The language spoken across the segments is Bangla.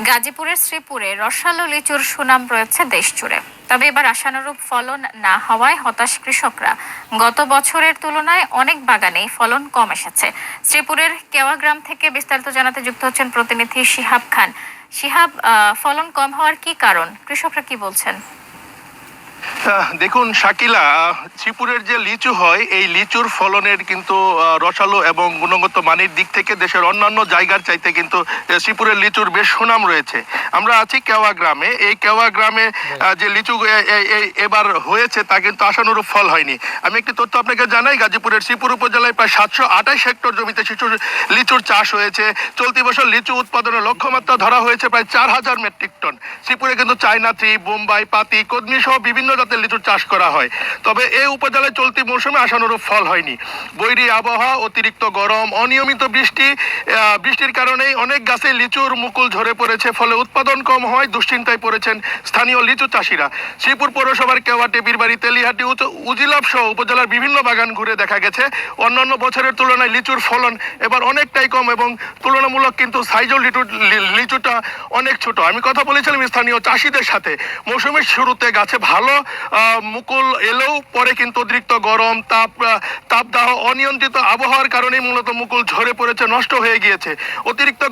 গাজীপুরের শ্রীপুরে রসালো লিচুর সুনাম রয়েছে দেশ জুড়ে। তবে এবার আশানুরূপ ফলন না হওয়ায় হতাশ কৃষকরা। গত বছরের তুলনায় অনেক বাগানেই ফলন কম এসেছে। শ্রীপুরের কেওয়া গ্রাম থেকে বিস্তারিত জানাতে যুক্ত হচ্ছেন প্রতিনিধি শিহাব খান। শিহাব, ফলন কম হওয়ার কি কারণ, কৃষকরা কি বলছেন? দেখুন শাকিলা, শ্রীপুরের যে লিচু হয় এই লিচুর ফলনের কিন্তু রসালো এবং গুণগত মানের দিক থেকে দেশের অন্যান্য জায়গার চাইতে কিন্তু শ্রীপুরের লিচুর বেশ সুনাম রয়েছে। আমরা আছি কেওয়া গ্রামে। এই কেওয়া গ্রামে যে লিচু এবার হয়েছে তা কিন্তু আশানুরূপ ফল হয়নি। আমি একটি তথ্য আপনাকে জানাই, গাজীপুরের শ্রীপুর উপজেলায় প্রায় 728 হেক্টর জমিতে লিচুর চাষ হয়েছে। চলতি বছর লিচু উৎপাদনের লক্ষ্যমাত্রা ধরা হয়েছে প্রায় 4000 মেট্রিক টন। শ্রীপুরে কিন্তু চায়না থ্রি, বোম্বাই, পাতি, কদমি সহ বিভিন্ন জাতের লিচুর চাষ করা হয়। তবে এই উপজেলায় চলতি মৌসুমে আশানুরূপ ফল হয়নি। বৈরী আবহাওয়া, অতিরিক্ত গরম, অনিয়মিত বৃষ্টির কারণেই অনেক গাছে লিচুর মুকুল ঝরে পড়েছে। ফলে উৎপাদন কম হয় দুশ্চিন্তায় পড়েছেন স্থানীয় লিচু চাষিরা। শ্রীপুর পৌরসভার কেওয়া, টেপিরবাড়ি, তেলিহাটি, উজিলাপ সহ উপজেলার বিভিন্ন বাগান ঘুরে দেখা গেছে অন্যান্য বছরের তুলনায় লিচুর ফলন এবার অনেকটাই কম এবং তুলনামূলক কিন্তু সাইজও লিচুটা অনেক ছোট। আমি কথা বলেছিলাম স্থানীয় চাষিদের সাথে। মৌসুমের শুরুতে গাছে ভালো মুকুল এলেও পরে কিন্তু অতিরিক্ত গরম, তাপদাহ, অনিয়ন্ত্রিত আবহাওয়ার কারণে মূলত মুকুল ঝরে পড়েছে, নষ্ট হয়ে গিয়েছে। অতিরিক্ত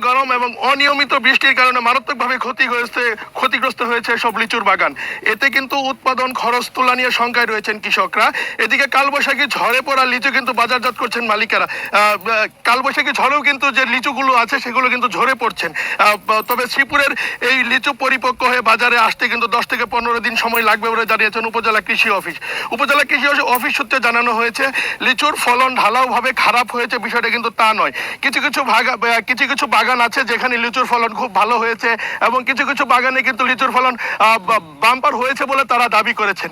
গরম এবং অনিয়মিত বৃষ্টির কারণে মারাত্মকভাবে ক্ষতিগ্রস্ত হয়েছে সব লিচুর বাগান। এতে কিন্তু উৎপাদন খরচ তোলা নিয়ে শঙ্কায় রয়েছেন কৃষকরা। এদিকে কালবৈশাখী ঝরে পড়া লিচু কিন্তু বাজারজাত করছেন মালিকেরা। কালবৈশাখী ঝড়েও কিন্তু যে লিচুগুলো আছে সেগুলো কিন্তু ঝরে পড়ছেন। তবে শ্রীপুরের এই লিচু পরিপক্ক হয়ে বাজারে আসতে কিন্তু 10 থেকে 15 দিন সময় লাগবে বলে জানিয়েছেন উপজেলা কৃষি অফিস। উপজেলা কৃষি অফিস সূত্রে জানানো হয়েছে, লিচুর ফলন ঢালাওভাবে খারাপ হয়েছে বিষয়টা কিন্তু তা নয়। কিছু বাগান আছে যেখানে লিচুর ফলন খুব ভালো হয়েছে এবং কিছু বাগানে কিন্তু লিচুর ফলন বাম্পার হয়েছে বলে তারা দাবি করেছেন।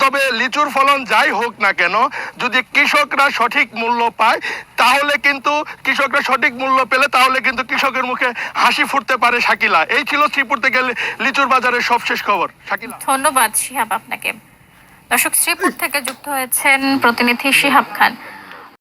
তবে লিচুর ফলন যাই হোক না কেন, যদি কৃষকরা সঠিক মূল্য পায় তাহলে কিন্তু কৃষকের মুখে হাসি ফুটতে পারে। শাকিলা, এই ছিল শ্রীপুর থেকে লিচুর বাজারের সবশেষ খবর। শাকিলা, ধন্যবাদ শিহাব আপনাকে। দর্শক, শ্রীপুর থেকে যুক্ত হয়েছেন প্রতিনিধি শিহাব খান।